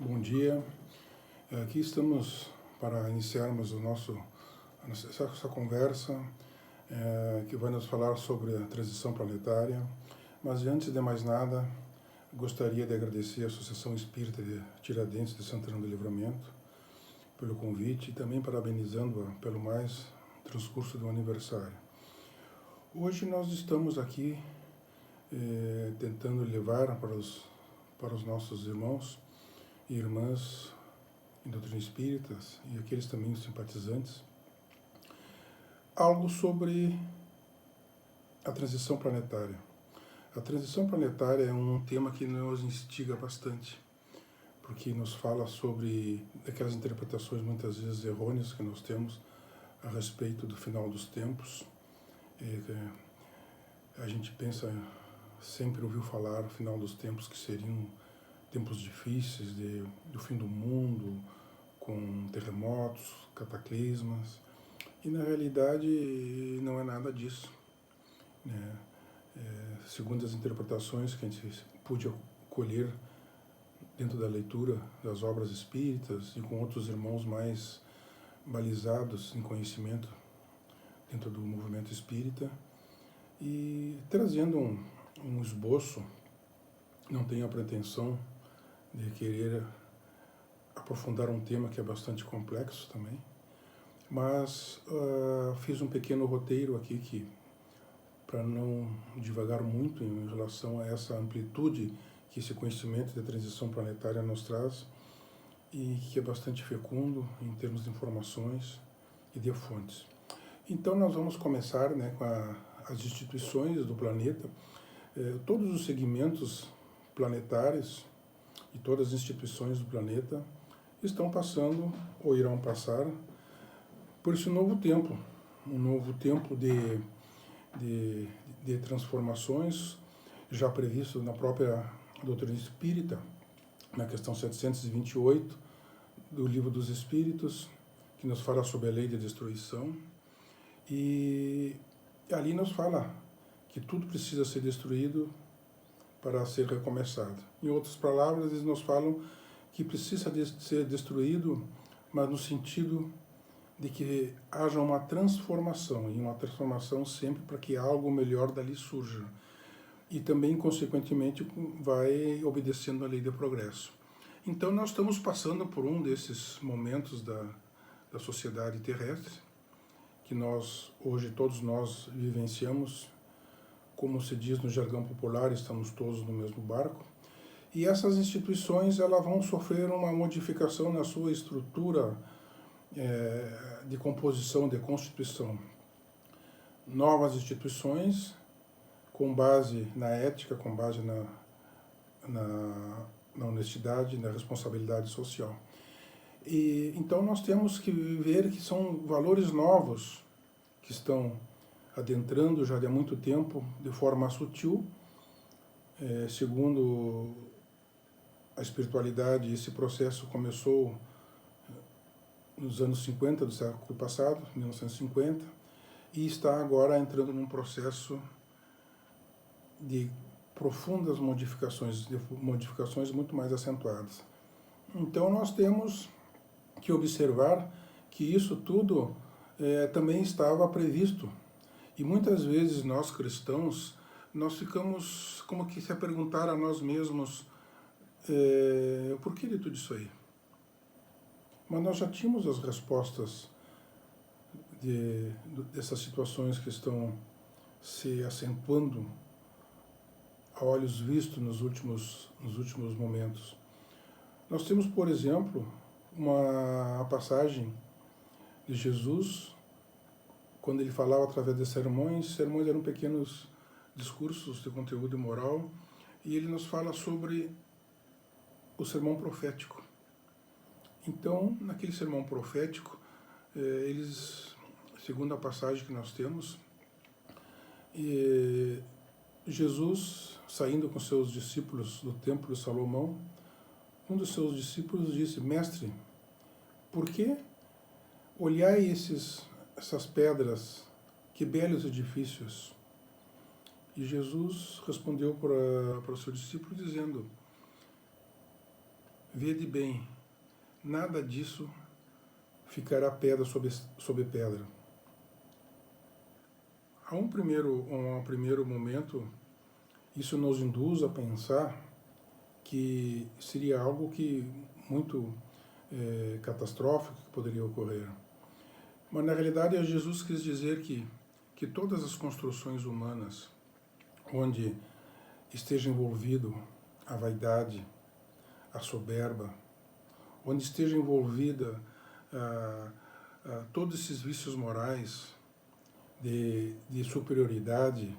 Bom dia. Aqui estamos para iniciarmos essa conversa que vai nos falar sobre a transição planetária. Mas antes de mais nada, gostaria de agradecer à Associação Espírita de Tiradentes de Santana do Livramento pelo convite e também parabenizando-a pelo mais transcurso do aniversário. Hoje nós estamos aqui tentando levar para os nossos irmãos e irmãs em doutrina espíritas e aqueles também simpatizantes algo sobre a transição planetária. A transição planetária é um tema que nos instiga bastante, porque nos fala sobre aquelas interpretações muitas vezes errôneas que nós temos a respeito do final dos tempos. A gente pensa, sempre ouviu falar no final dos tempos que seriam tempos difíceis, do fim do mundo, com terremotos, cataclismas, e na realidade não é nada disso, né? Segundo as interpretações que a gente pôde colher dentro da leitura das obras espíritas e com outros irmãos mais balizados em conhecimento dentro do movimento espírita, e trazendo um esboço, não tenho a pretensão de querer aprofundar um tema que é bastante complexo também, mas fiz um pequeno roteiro aqui para não divagar muito em relação a essa amplitude que esse conhecimento de transição planetária nos traz e que é bastante fecundo em termos de informações e de fontes. Então nós vamos começar, né, com as instituições do planeta. Todos os segmentos planetários e todas as instituições do planeta estão passando ou irão passar por esse novo tempo, um novo tempo de transformações já previsto na própria doutrina espírita, na questão 728 do Livro dos Espíritos, que nos fala sobre a lei de destruição, e ali nos fala que tudo precisa ser destruído para ser recomeçado. Em outras palavras, eles nos falam que precisa ser destruído, mas no sentido de que haja uma transformação, e uma transformação sempre para que algo melhor dali surja. E também, consequentemente, vai obedecendo a lei do progresso. Então, nós estamos passando por um desses momentos da sociedade terrestre, que hoje, todos nós vivenciamos, como se diz no jargão popular, estamos todos no mesmo barco. E essas instituições elas vão sofrer uma modificação na sua estrutura de composição, de constituição. Novas instituições com base na ética, com base na honestidade, na responsabilidade social. E então nós temos que ver que são valores novos que estão adentrando já de há muito tempo, de forma sutil, segundo a espiritualidade. Esse processo começou nos anos 50 do século passado, 1950, e está agora entrando num processo de profundas modificações, muito mais acentuadas. Então nós temos que observar que isso tudo também estava previsto. E muitas vezes nós cristãos, nós ficamos como que se a perguntar a nós mesmos por que de tudo isso aí? Mas nós já tínhamos as respostas dessas situações que estão se acentuando a olhos vistos nos últimos momentos. Nós temos, por exemplo, uma passagem de Jesus, quando ele falava através de sermões eram pequenos discursos de conteúdo moral, e ele nos fala sobre o sermão profético. Então, naquele sermão profético, eles, segundo a passagem que nós temos, Jesus, saindo com seus discípulos do Templo de Salomão, um dos seus discípulos disse: Mestre, por que olhai essas pedras, que belos edifícios? E Jesus respondeu para o seu discípulo dizendo: vede bem, nada disso ficará pedra sobre pedra. A um primeiro momento, isso nos induz a pensar que seria algo que muito catastrófico que poderia ocorrer. Mas na realidade Jesus quis dizer que todas as construções humanas onde esteja envolvido a vaidade, a soberba, onde esteja envolvida todos esses vícios morais de superioridade,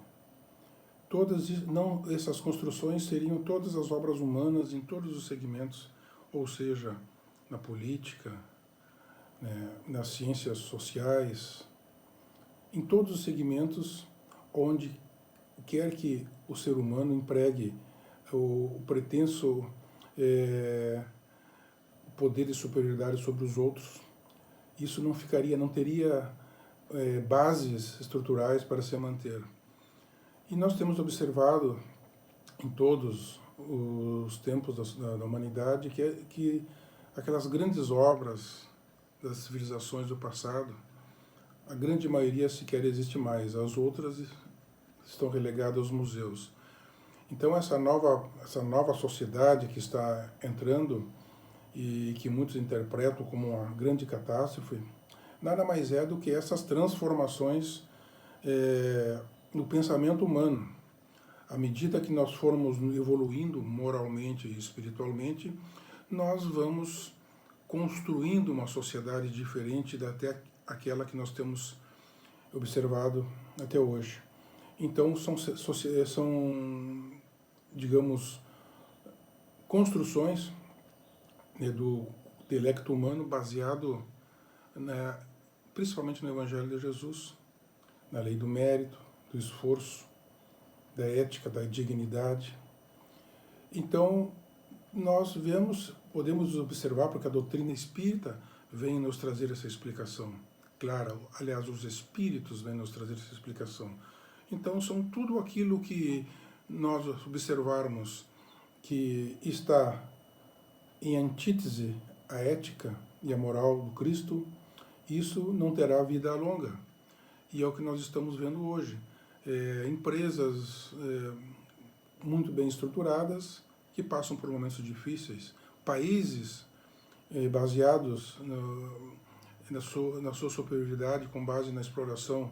essas construções seriam todas as obras humanas em todos os segmentos, ou seja, na política, né, nas ciências sociais, em todos os segmentos onde quer que o ser humano empregue o pretenso poder de superioridade sobre os outros, isso não teria bases estruturais para se manter. E nós temos observado em todos os tempos da humanidade que aquelas grandes obras das civilizações do passado, a grande maioria sequer existe mais, as outras estão relegadas aos museus. Então essa nova sociedade que está entrando e que muitos interpretam como uma grande catástrofe, nada mais é do que essas transformações no pensamento humano. À medida que nós formos evoluindo moralmente e espiritualmente, nós vamos construindo uma sociedade diferente até aquela que nós temos observado até hoje. Então são digamos, construções do intelecto humano baseado principalmente no Evangelho de Jesus, na lei do mérito, do esforço, da ética, da dignidade. Então, nós podemos observar, porque a doutrina espírita vem nos trazer essa explicação. Claro, aliás, os espíritos vêm nos trazer essa explicação. Então, são tudo aquilo que nós observarmos que está em antítese à ética e à moral do Cristo, isso não terá vida longa. E é o que nós estamos vendo hoje. Empresas muito bem estruturadas que passam por momentos difíceis, países baseados na sua superioridade com base na exploração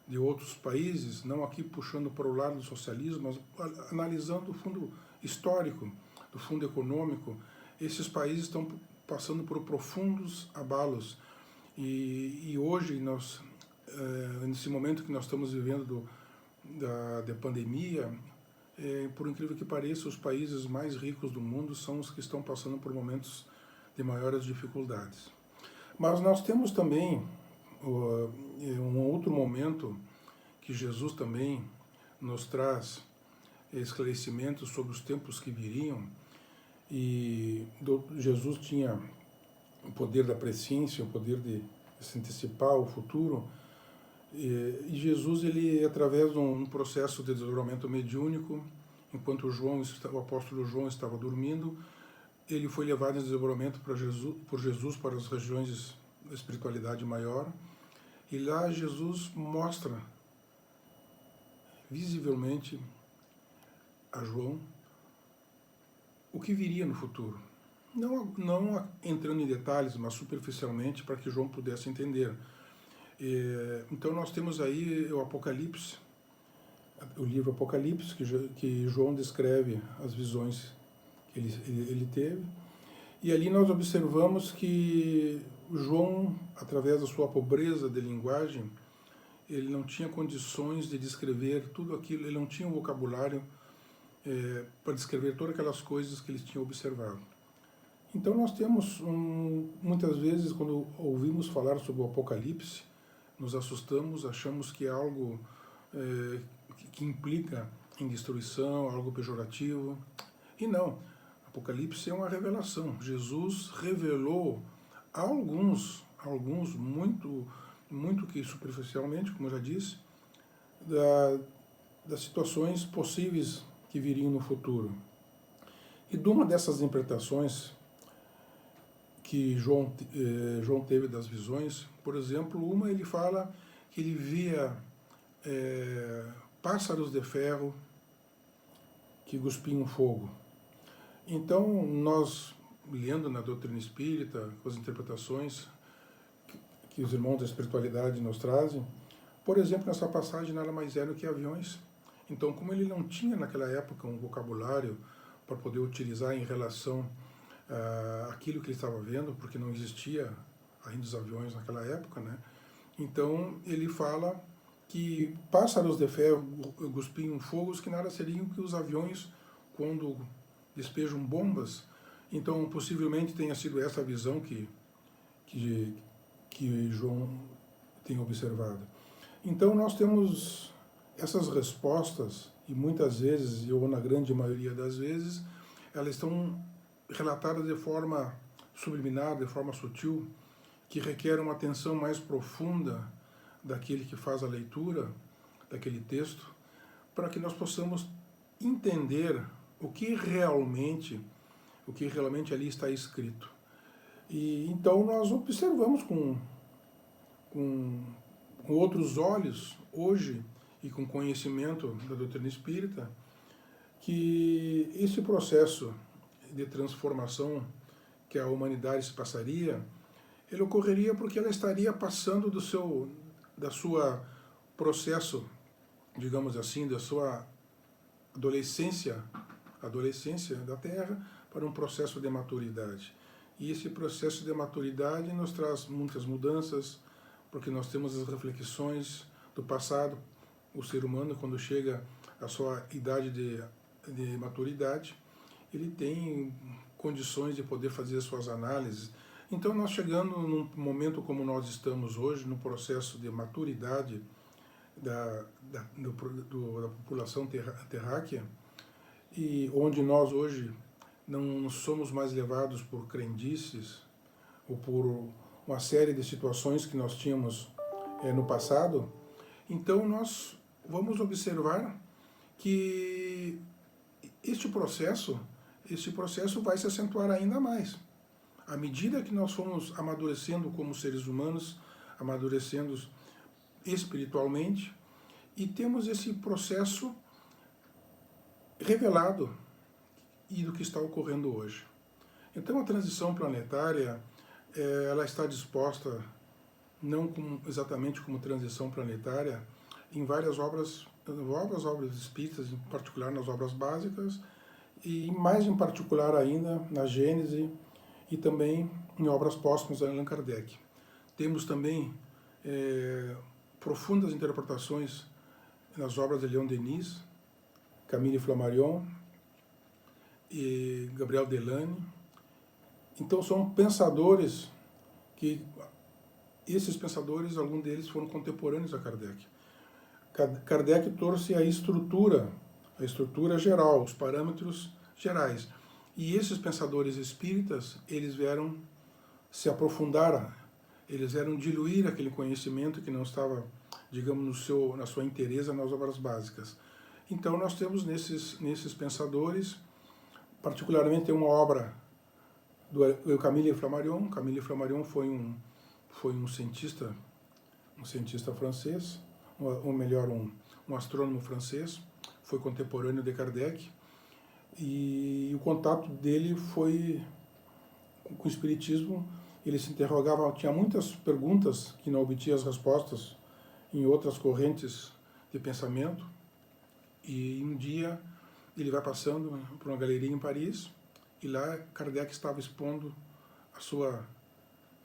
de outros países, não aqui puxando para o lado do socialismo, mas analisando o fundo histórico, do fundo econômico. Esses países estão passando por profundos abalos e hoje nós, nesse momento que nós estamos vivendo da pandemia, por incrível que pareça, os países mais ricos do mundo são os que estão passando por momentos de maiores dificuldades. Mas nós temos também um outro momento que Jesus também nos traz esclarecimentos sobre os tempos que viriam, e Jesus tinha o poder da presciência, o poder de se antecipar o futuro, e Jesus, ele, através de um processo de desdobramento mediúnico, enquanto o apóstolo João estava dormindo, ele foi levado em desdobramento por Jesus para as regiões da espiritualidade maior, e lá Jesus mostra visivelmente a João o que viria no futuro. Não entrando em detalhes, mas superficialmente, para que João pudesse entender. Então nós temos aí o Apocalipse, o livro Apocalipse, que João descreve as visões que ele teve. E ali nós observamos que João, através da sua pobreza de linguagem, ele não tinha condições de descrever tudo aquilo, ele não tinha um vocabulário para descrever todas aquelas coisas que ele tinha observado. Então nós temos, muitas vezes, quando ouvimos falar sobre o Apocalipse, nos assustamos, achamos que é algo que implica em destruição, algo pejorativo. E não, Apocalipse é uma revelação. Jesus revelou a alguns muito que superficialmente, como eu já disse, das situações possíveis que viriam no futuro. E de uma dessas interpretações que João teve das visões. Por exemplo, uma ele fala que ele via pássaros de ferro que cuspiam fogo. Então, nós, lendo na doutrina espírita, com as interpretações que os irmãos da espiritualidade nos trazem, por exemplo, nessa passagem nada mais é do que aviões. Então, como ele não tinha naquela época um vocabulário para poder utilizar em relação àquilo que ele estava vendo, porque não existia ainda os aviões naquela época, né? Então, ele fala que pássaros de ferro cuspiam fogos que nada seriam que os aviões quando despejam bombas. Então, possivelmente tenha sido essa a visão que João tem observado. Então, nós temos essas respostas, e muitas vezes, ou na grande maioria das vezes, elas estão relatadas de forma subliminar, de forma sutil, que requer uma atenção mais profunda daquele que faz a leitura daquele texto, para que nós possamos entender o que realmente ali está escrito. E então nós observamos com outros olhos hoje e com conhecimento da doutrina espírita que esse processo de transformação que a humanidade se passaria, ele ocorreria porque ela estaria passando da sua processo, digamos assim, da sua adolescência da Terra para um processo de maturidade. E esse processo de maturidade nos traz muitas mudanças, porque nós temos as reflexões do passado. O ser humano, quando chega à sua idade de maturidade, ele tem condições de poder fazer as suas análises. Então, nós chegando num momento como nós estamos hoje, no processo de maturidade da população terráquea, e onde nós hoje não somos mais levados por crendices ou por uma série de situações que nós tínhamos no passado, então nós vamos observar que este processo vai se acentuar ainda mais. À medida que nós fomos amadurecendo como seres humanos, amadurecendo espiritualmente, e temos esse processo revelado e do que está ocorrendo hoje. Então a transição planetária, ela está disposta, não exatamente como transição planetária, em várias obras espíritas, em particular nas obras básicas, e mais em particular ainda na Gênese e também em obras póstumas de Allan Kardec. Temos também profundas interpretações nas obras de Leon Denis, Camille Flammarion e Gabriel Delany. Então são pensadores que, esses pensadores, alguns deles foram contemporâneos a Kardec. Kardec trouxe a estrutura geral, os parâmetros gerais. E esses pensadores espíritas, eles vieram se aprofundar, eles vieram diluir aquele conhecimento que não estava, digamos, na sua inteireza nas obras básicas. Então nós temos nesses pensadores, particularmente tem uma obra do Camille Flammarion. Camille Flammarion foi um cientista francês, ou melhor, um astrônomo francês, foi contemporâneo de Kardec, e o contato dele foi com o Espiritismo. Ele se interrogava, tinha muitas perguntas que não obtinha as respostas em outras correntes de pensamento, e um dia ele vai passando por uma galeria em Paris, e lá Kardec estava expondo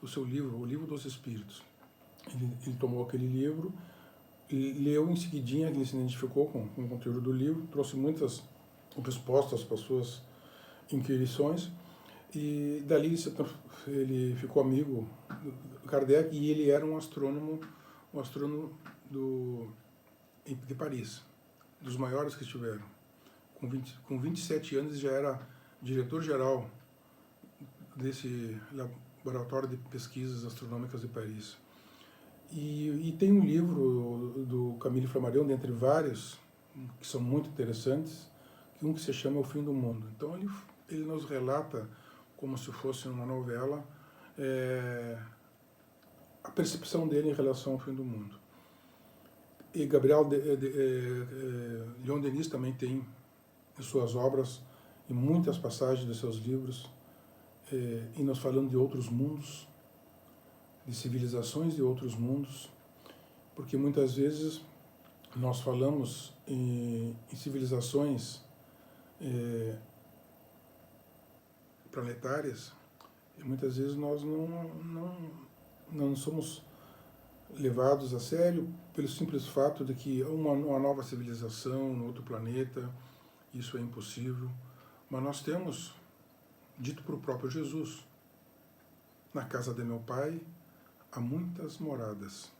o seu livro, o Livro dos Espíritos. Ele tomou aquele livro, leu em seguidinha, ele se identificou com o conteúdo do livro, trouxe muitas respostas para as suas inquirições, e dali ele ficou amigo do Kardec, e ele era um astrônomo de Paris, dos maiores que estiveram. Com 27 anos já era diretor-geral desse laboratório de pesquisas astronômicas de Paris. E tem um livro do Camille Flammarion, dentre vários, que são muito interessantes, que se chama O Fim do Mundo. Então ele nos relata, como se fosse uma novela, a percepção dele em relação ao fim do mundo. E Leon Denis também tem em suas obras, em muitas passagens de seus livros, e nos falando de outros mundos, de civilizações de outros mundos, porque muitas vezes nós falamos em civilizações planetárias e muitas vezes nós não somos levados a sério pelo simples fato de que uma nova civilização no outro planeta, isso é impossível. Mas nós temos dito para o próprio Jesus: na casa de meu Pai há muitas moradas.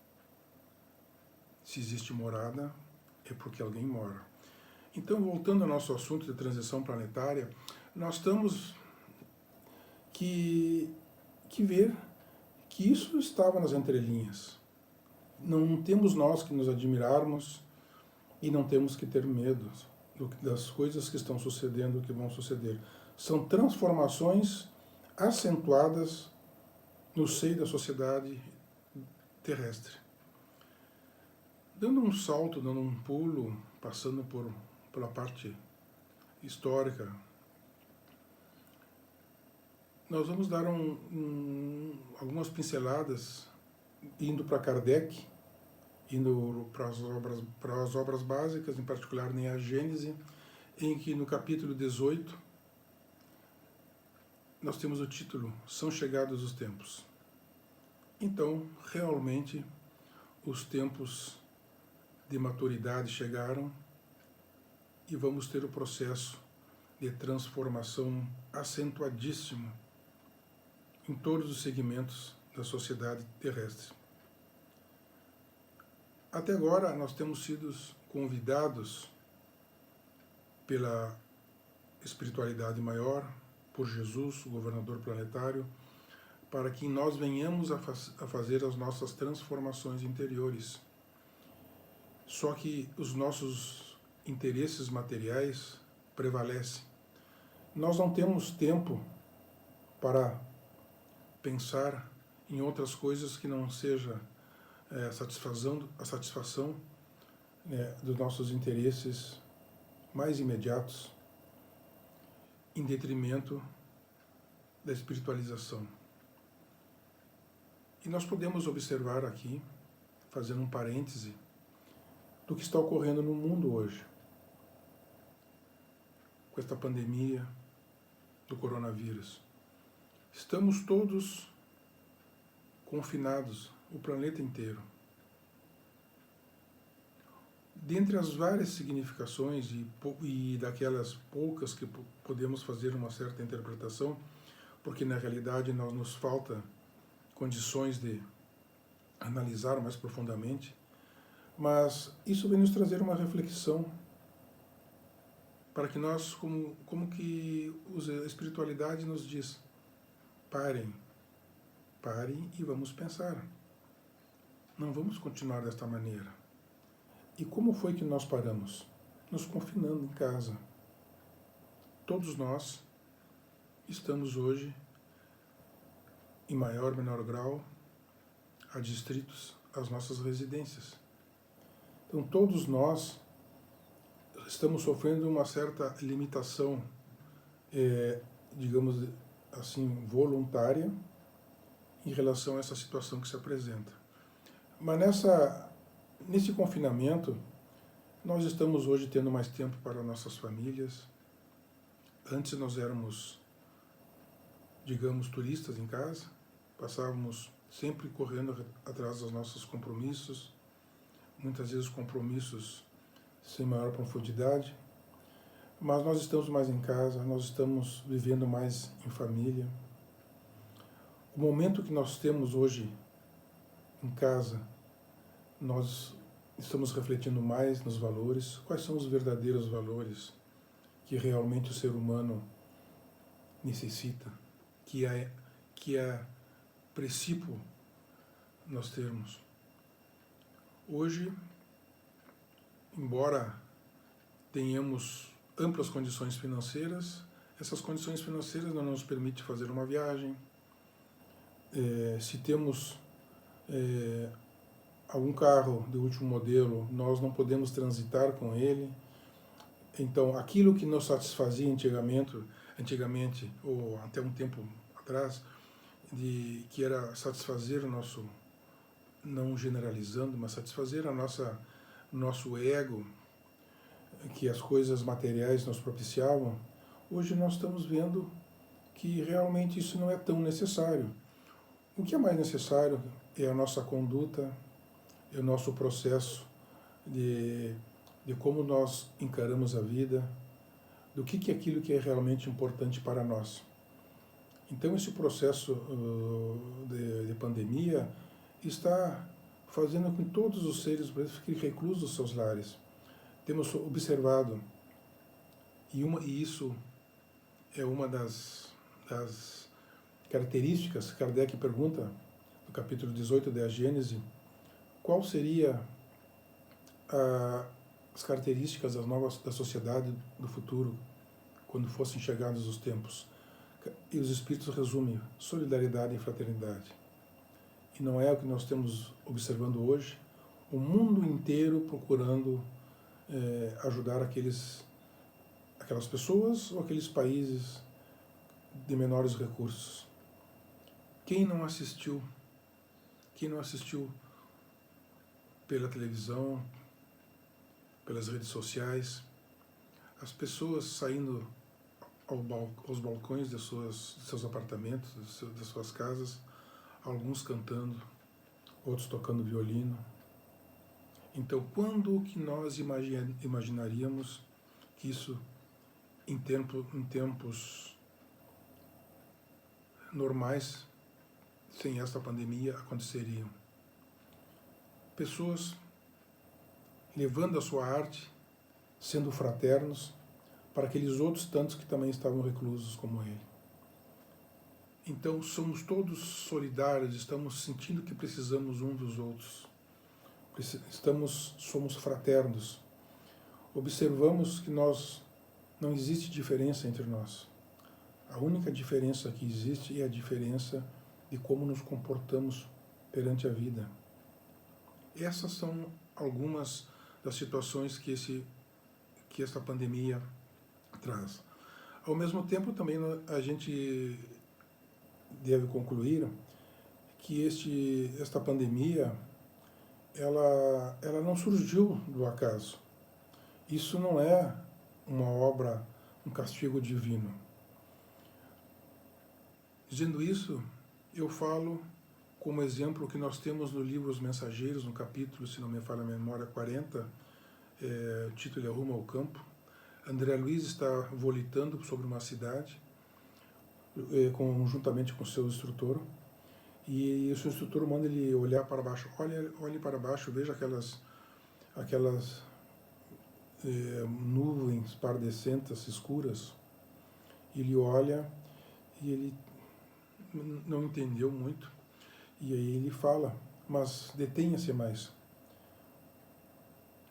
Se existe morada, é porque alguém mora. Então, voltando ao nosso assunto de transição planetária, nós temos que ver que isso estava nas entrelinhas. Não temos nós que nos admirarmos e não temos que ter medo das coisas que estão sucedendo, que vão suceder. São transformações acentuadas no seio da sociedade terrestre. Dando um salto, dando um pulo, passando pela parte histórica, nós vamos dar algumas pinceladas, indo para Kardec, indo para as obras básicas, em particular nem a Gênese, em que no capítulo 18 nós temos o título São Chegados os Tempos. Então, realmente, os tempos de maturidade chegaram e vamos ter o processo de transformação acentuadíssimo em todos os segmentos da sociedade terrestre. Até agora nós temos sido convidados pela espiritualidade maior, por Jesus, o governador planetário, para que nós venhamos a fazer as nossas transformações interiores. Só que os nossos interesses materiais prevalecem. Nós não temos tempo para pensar em outras coisas que não seja a satisfação dos nossos interesses mais imediatos, em detrimento da espiritualização. E nós podemos observar aqui, fazendo um parêntese, do que está ocorrendo no mundo hoje, com esta pandemia do coronavírus. Estamos todos confinados, o planeta inteiro. Dentre as várias significações e daquelas poucas que podemos fazer uma certa interpretação, porque na realidade nos falta condições de analisar mais profundamente, mas isso vem nos trazer uma reflexão para que nós, como que a espiritualidade nos diz, parem e vamos pensar. Não vamos continuar desta maneira. E como foi que nós paramos? Nos confinando em casa. Todos nós estamos hoje, em maior ou menor grau, adstritos às nossas residências. Então todos nós estamos sofrendo uma certa limitação, digamos assim, voluntária, em relação a essa situação que se apresenta. Mas nesse confinamento, nós estamos hoje tendo mais tempo para nossas famílias. Antes nós éramos, digamos, turistas em casa, passávamos sempre correndo atrás dos nossos compromissos, muitas vezes compromissos sem maior profundidade, mas nós estamos mais em casa, nós estamos vivendo mais em família. O momento que nós temos hoje em casa, nós estamos refletindo mais nos valores, quais são os verdadeiros valores que realmente o ser humano necessita, que é princípio nós termos. Hoje, embora tenhamos amplas condições financeiras, essas condições financeiras não nos permitem fazer uma viagem, se temos algum carro de último modelo, nós não podemos transitar com ele. Então, aquilo que nos satisfazia antigamente ou até um tempo atrás, que era satisfazer o nosso, não generalizando, mas satisfazer nosso ego, que as coisas materiais nos propiciavam, hoje nós estamos vendo que realmente isso não é tão necessário. O que é mais necessário é a nossa conduta, é o nosso processo de como nós encaramos a vida, do que é aquilo que é realmente importante para nós. Então, esse processo de pandemia está fazendo com que todos os seres fiquem reclusos dos seus lares. Temos observado, e isso é uma das características, Kardec pergunta, no capítulo 18 da Gênese, qual seria as características da sociedade do futuro, quando fossem chegados os tempos. E os Espíritos resumem solidariedade e fraternidade. E não é o que nós estamos observando hoje, o mundo inteiro procurando ajudar aquelas pessoas ou aqueles países de menores recursos. Quem não assistiu pela televisão, pelas redes sociais, as pessoas saindo aos balcões de seus apartamentos, das suas casas, alguns cantando, outros tocando violino. Então, quando que nós imaginaríamos que isso, em tempos normais, sem esta pandemia, aconteceria? Pessoas levando a sua arte, sendo fraternos, para aqueles outros tantos que também estavam reclusos como ele. Então, somos todos solidários, estamos sentindo que precisamos uns dos outros. Somos fraternos. Observamos que não existe diferença entre nós. A única diferença que existe é a diferença de como nos comportamos perante a vida. Essas são algumas das situações que esta pandemia traz. Ao mesmo tempo, também a gente deve concluir que esta pandemia ela não surgiu do acaso. Isso não é uma obra, um castigo divino. Dizendo isso, eu falo como exemplo que nós temos no livro Os Mensageiros, no capítulo, se não me falha a memória, 40, o título é Rumo ao Campo. André Luiz está volitando sobre uma cidade, juntamente com o seu instrutor, e o seu instrutor manda ele olhar para baixo. Olhe para baixo, veja aquelas nuvens pardescentas, escuras. Ele olha e ele não entendeu muito, e aí ele fala, mas detenha-se mais,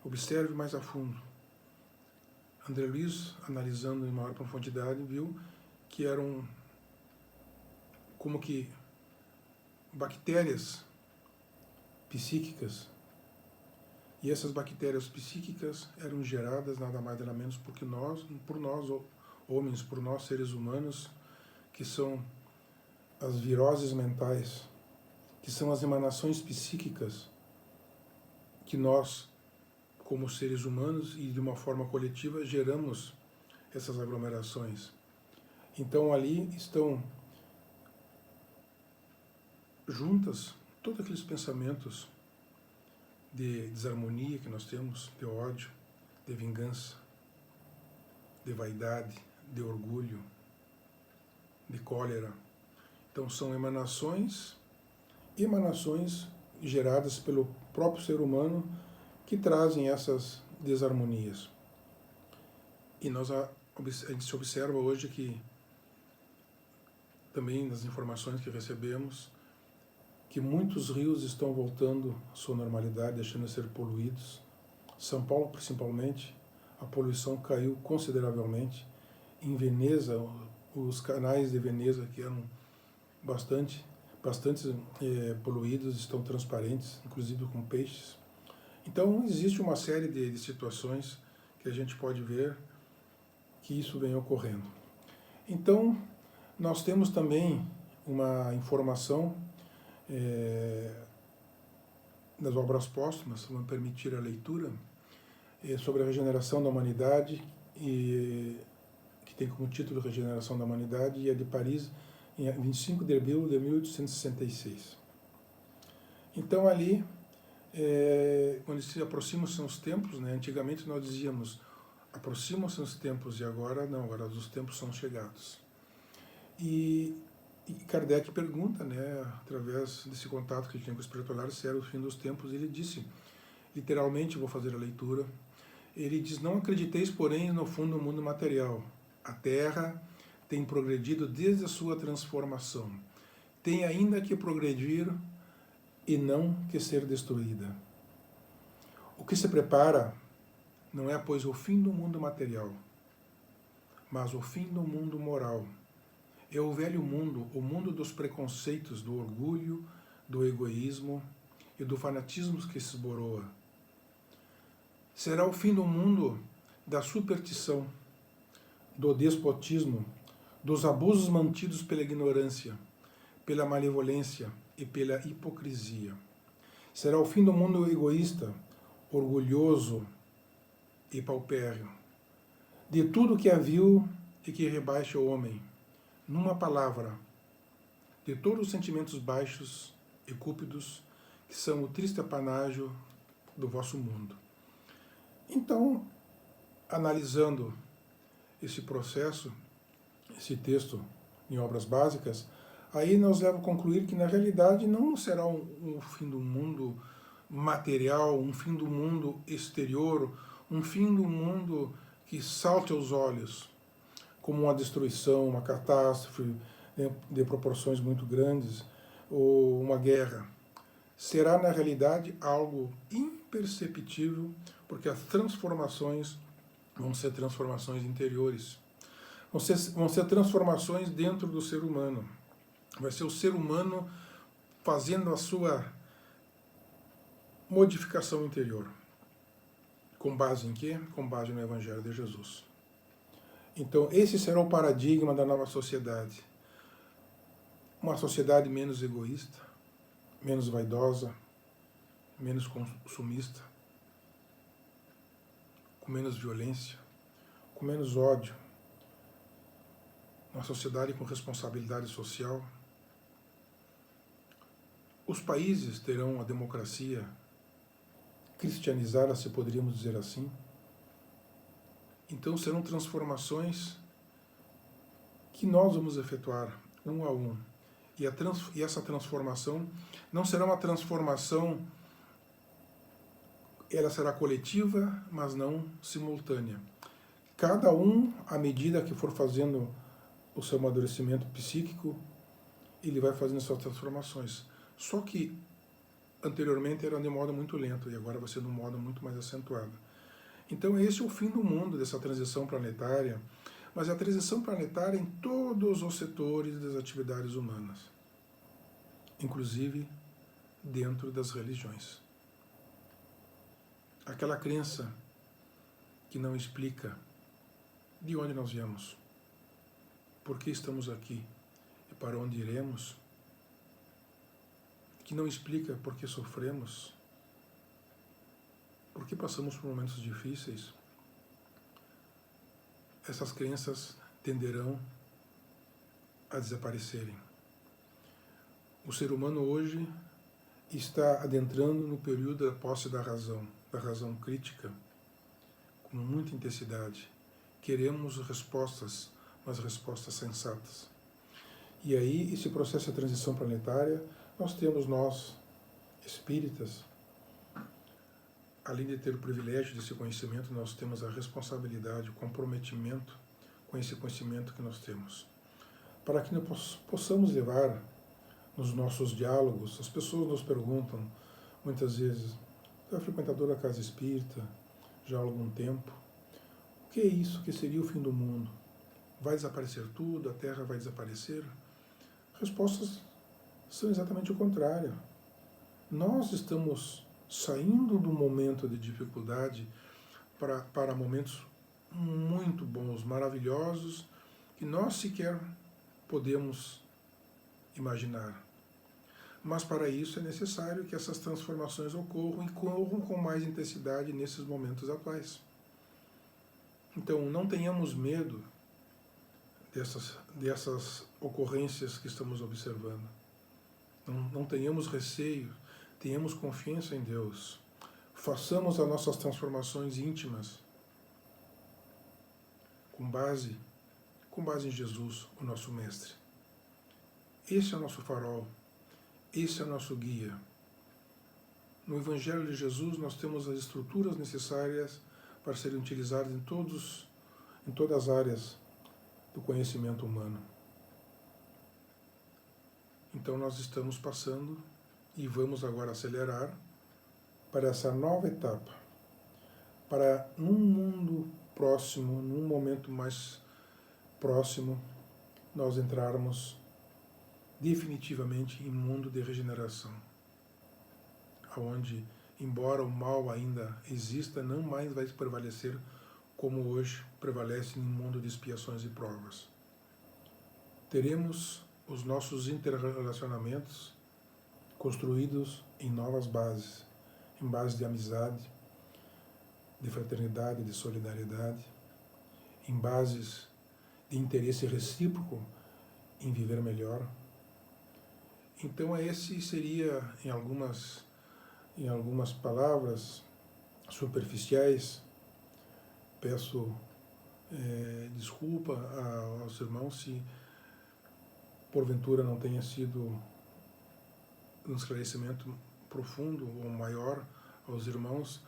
observe mais a fundo. André Luiz, analisando em maior profundidade, viu que eram como que bactérias psíquicas, e essas bactérias psíquicas eram geradas nada mais nada menos por nós homens, por nós seres humanos, que são as viroses mentais, que são as emanações psíquicas que nós, como seres humanos e de uma forma coletiva, geramos essas aglomerações. Então ali estão juntas todos aqueles pensamentos de desarmonia que nós temos, de ódio, de vingança, de vaidade, de orgulho, de cólera. Então são emanações geradas pelo próprio ser humano que trazem essas desarmonias. E a gente se observa hoje que, também nas informações que recebemos, que muitos rios estão voltando à sua normalidade, deixando de ser poluídos. São Paulo, principalmente, a poluição caiu consideravelmente. Em Veneza, os canais de Veneza, que eram bastante bastante poluídos, estão transparentes, inclusive com peixes. Então, existe uma série de situações que a gente pode ver que isso vem ocorrendo. Então, nós temos também uma informação das obras póstumas, vão permitir a leitura, sobre a regeneração da humanidade, que tem como título Regeneração da Humanidade, e é de Paris, em 25 de abril de 1866. Então, ali, quando se aproximam-se os tempos, né, antigamente nós dizíamos, aproximam-se os tempos, e agora não, agora os tempos são chegados. E Kardec pergunta, né, através desse contato que ele tinha com o espiritualidade, se era o fim dos tempos. Ele disse, literalmente, vou fazer a leitura, ele diz: não acrediteis, porém, no fundo do mundo material. A Terra tem progredido desde a sua transformação. Tem ainda que progredir e não que ser destruída. O que se prepara não é, pois, o fim do mundo material, mas o fim do mundo moral. É o velho mundo, o mundo dos preconceitos, do orgulho, do egoísmo e do fanatismo que se esboroa. Será o fim do mundo da superstição, do despotismo, dos abusos mantidos pela ignorância, pela malevolência e pela hipocrisia. Será o fim do mundo egoísta, orgulhoso e paupérrimo, de tudo que é vil e que rebaixa o homem. Numa palavra, de todos os sentimentos baixos e cúpidos que são o triste apanágio do vosso mundo. Então, analisando esse processo, esse texto em Obras Básicas, aí nos leva a concluir que, na realidade, não será um fim do mundo material, um fim do mundo exterior, um fim do mundo que salte aos olhos, como uma destruição, uma catástrofe de proporções muito grandes, ou uma guerra. Será, na realidade, algo imperceptível, porque as transformações vão ser transformações interiores. Vão ser transformações dentro do ser humano. Vai ser o ser humano fazendo a sua modificação interior. Com base em quê? Com base no Evangelho de Jesus. Então, esse será o paradigma da nova sociedade. Uma sociedade menos egoísta, menos vaidosa, menos consumista, com menos violência, com menos ódio. Uma sociedade com responsabilidade social. Os países terão a democracia cristianizada, se poderíamos dizer assim. Então serão transformações que nós vamos efetuar um a um. E essa transformação não será uma transformação, ela será coletiva, mas não simultânea. Cada um, à medida que for fazendo o seu amadurecimento psíquico, ele vai fazendo suas transformações. Só que anteriormente era de modo muito lento e agora vai ser de um modo muito mais acentuado. Então esse é o fim do mundo, dessa transição planetária, mas é a transição planetária em todos os setores das atividades humanas, inclusive dentro das religiões. Aquela crença que não explica de onde nós viemos, por que estamos aqui e para onde iremos, que não explica por que sofremos, por que passamos por momentos difíceis, essas crenças tenderão a desaparecerem. O ser humano hoje está adentrando no período da posse da razão crítica, com muita intensidade. Queremos respostas, mas respostas sensatas. E aí, esse processo de transição planetária, nós, espíritas, além de ter o privilégio desse conhecimento, nós temos a responsabilidade, o comprometimento com esse conhecimento que nós temos. Para que nós possamos levar nos nossos diálogos, as pessoas nos perguntam, muitas vezes, eu sou frequentador da casa espírita já há algum tempo, o que é isso? O que seria o fim do mundo? Vai desaparecer tudo? A Terra vai desaparecer? Respostas são exatamente o contrário. Nós estamos saindo do momento de dificuldade para momentos muito bons, maravilhosos, que nós sequer podemos imaginar. Mas para isso é necessário que essas transformações ocorram e ocorram com mais intensidade nesses momentos atuais. Então, não tenhamos medo dessas ocorrências que estamos observando. Não tenhamos receio, tenhamos confiança em Deus. Façamos as nossas transformações íntimas com base em Jesus, o nosso Mestre. Esse é o nosso farol, esse é o nosso guia. No Evangelho de Jesus nós temos as estruturas necessárias para serem utilizadas em todas as áreas do conhecimento humano. Então nós estamos passando e vamos agora acelerar para essa nova etapa, para num mundo próximo, num momento mais próximo, nós entrarmos definitivamente em um mundo de regeneração, onde, embora o mal ainda exista, não mais vai prevalecer como hoje prevalece em um mundo de expiações e provas. Teremos os nossos interrelacionamentos construídos em novas bases, em base de amizade, de fraternidade, de solidariedade, em bases de interesse recíproco em viver melhor. Então esse seria, em algumas palavras superficiais, peço desculpa aos irmãos se porventura não tenha sido um esclarecimento profundo ou maior aos irmãos,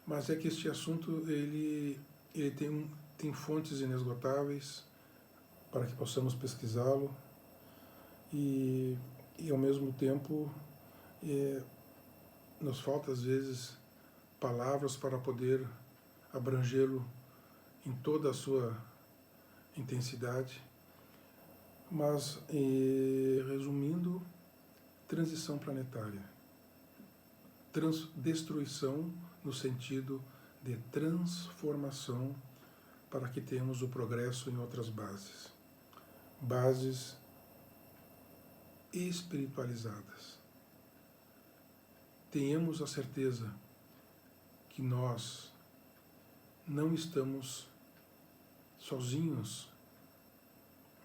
mas é que este assunto ele tem fontes inesgotáveis para que possamos pesquisá-lo e ao mesmo tempo nos falta às vezes palavras para poder abrangê-lo em toda a sua intensidade, mas resumindo, transição planetária, destruição no sentido de transformação para que tenhamos o progresso em outras bases espiritualizadas. Tenhamos a certeza que nós não estamos sozinhos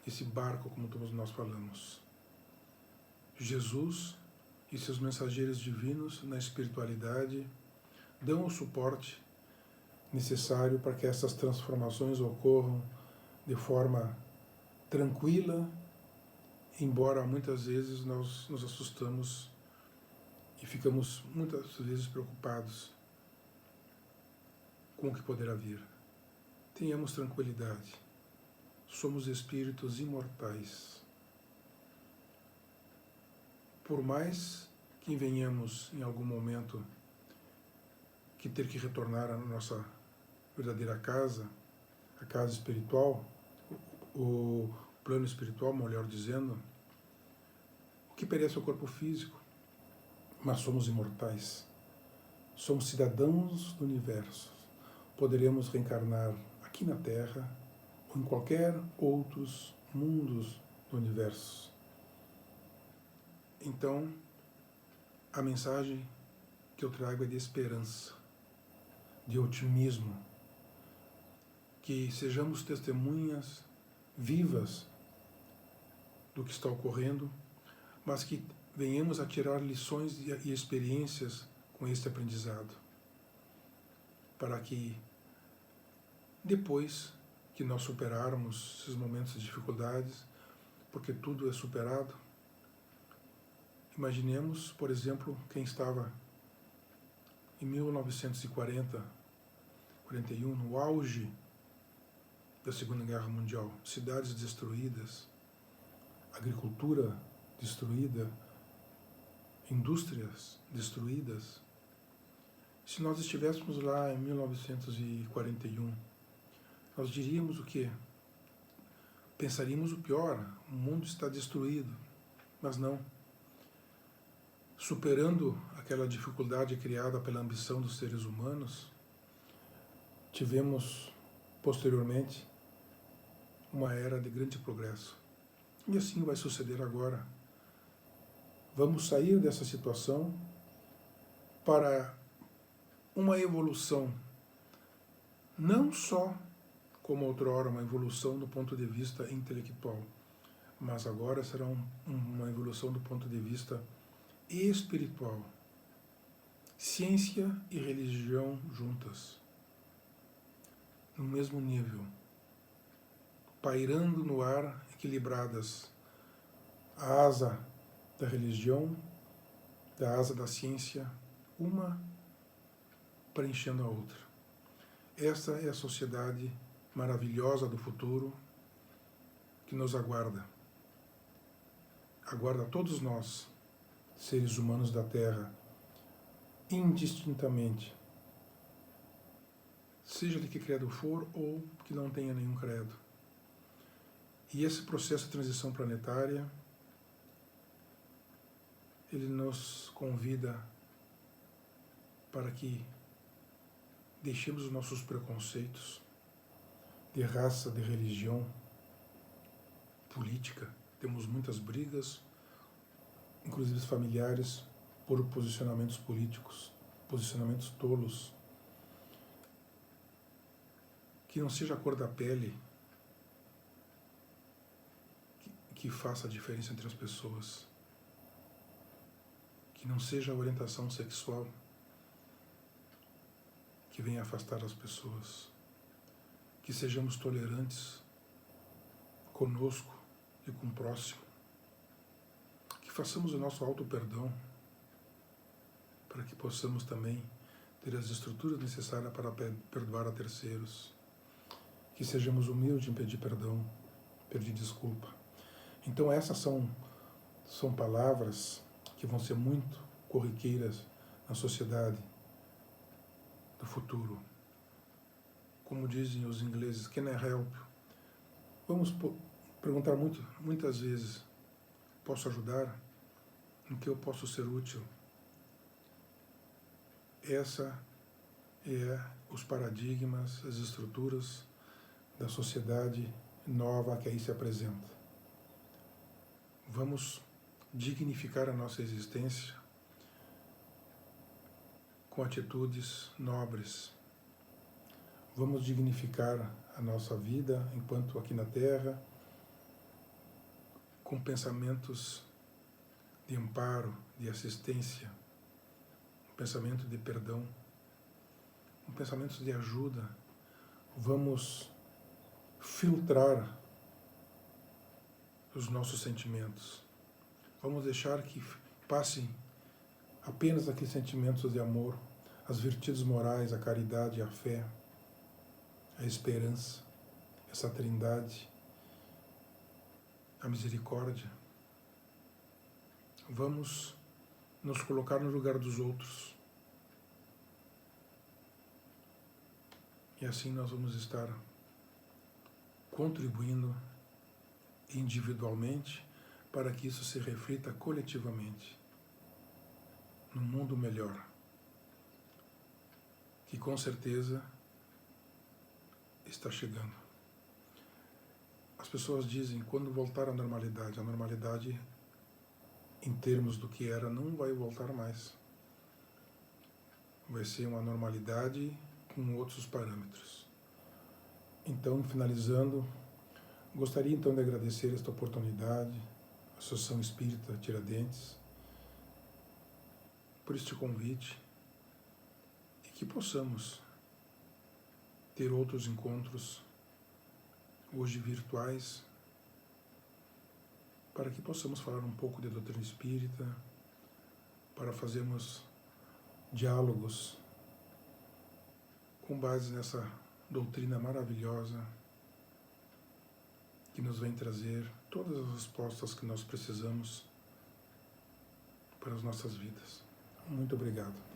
nesse barco, como todos nós falamos. Jesus e seus mensageiros divinos na espiritualidade dão o suporte necessário para que essas transformações ocorram de forma tranquila, embora muitas vezes nós nos assustamos e ficamos muitas vezes preocupados com o que poderá vir. Tenhamos tranquilidade. Somos espíritos imortais. Por mais que venhamos em algum momento que ter que retornar à nossa verdadeira casa, a casa espiritual, o plano espiritual, melhor dizendo, o que perece é o corpo físico, mas somos imortais. Somos cidadãos do universo. Poderemos reencarnar aqui na Terra ou em qualquer outros mundos do universo. Então, a mensagem que eu trago é de esperança, de otimismo, que sejamos testemunhas vivas do que está ocorrendo, mas que venhamos a tirar lições e experiências com este aprendizado, para que depois que nós superarmos esses momentos de dificuldades, porque tudo é superado, imaginemos, por exemplo, quem estava em 1940, 41, no auge da Segunda Guerra Mundial, cidades destruídas, agricultura destruída, indústrias destruídas. Se nós estivéssemos lá em 1941, nós diríamos o quê? Pensaríamos o pior, o mundo está destruído, mas não. superando aquela dificuldade criada pela ambição dos seres humanos, tivemos, posteriormente, uma era de grande progresso. E assim vai suceder agora. Vamos sair dessa situação para uma evolução, não só como outrora, uma evolução do ponto de vista intelectual, mas agora será uma evolução do ponto de vista espiritual. Ciência e religião juntas, no mesmo nível, pairando no ar, equilibradas, a asa da religião, da asa da ciência, uma preenchendo a outra. Essa é a sociedade maravilhosa do futuro que nos aguarda. Aguarda todos nós, seres humanos da Terra, indistintamente, seja de que credo for ou que não tenha nenhum credo. E esse processo de transição planetária, ele nos convida para que deixemos os nossos preconceitos de raça, de religião, política. Temos muitas brigas, inclusive familiares, por posicionamentos políticos, posicionamentos tolos. Que não seja a cor da pele que faça a diferença entre as pessoas. Que não seja a orientação sexual que venha afastar as pessoas. Que sejamos tolerantes conosco e com o próximo. Que façamos o nosso auto-perdão para que possamos também ter as estruturas necessárias para perdoar a terceiros. Que sejamos humildes em pedir perdão, pedir desculpa. Então essas são palavras que vão ser muito corriqueiras na sociedade do futuro. Como dizem os ingleses, can I help? Vamos perguntar muitas vezes, posso ajudar? Em que eu posso ser útil? Essa é os paradigmas, as estruturas da sociedade nova que aí se apresenta. Vamos dignificar a nossa existência com atitudes nobres. Vamos dignificar a nossa vida enquanto aqui na Terra com pensamentos de amparo, de assistência, um pensamento de perdão, um pensamento de ajuda. Vamos filtrar os nossos sentimentos. Vamos deixar que passem apenas aqueles sentimentos de amor, as virtudes morais, a caridade, a fé, a esperança, essa trindade, a misericórdia. Vamos nos colocar no lugar dos outros. E assim nós vamos estar contribuindo individualmente para que isso se reflita coletivamente num mundo melhor, que com certeza está chegando. As pessoas dizem, quando voltar à normalidade, a normalidade em termos do que era não vai voltar mais. Vai ser uma normalidade com outros parâmetros. Então, finalizando, gostaria então de agradecer esta oportunidade, a Associação Espírita Tiradentes, por este convite e que possamos ter outros encontros, hoje virtuais, para que possamos falar um pouco de doutrina espírita, para fazermos diálogos com base nessa doutrina maravilhosa que nos vem trazer todas as respostas que nós precisamos para as nossas vidas. Muito obrigado.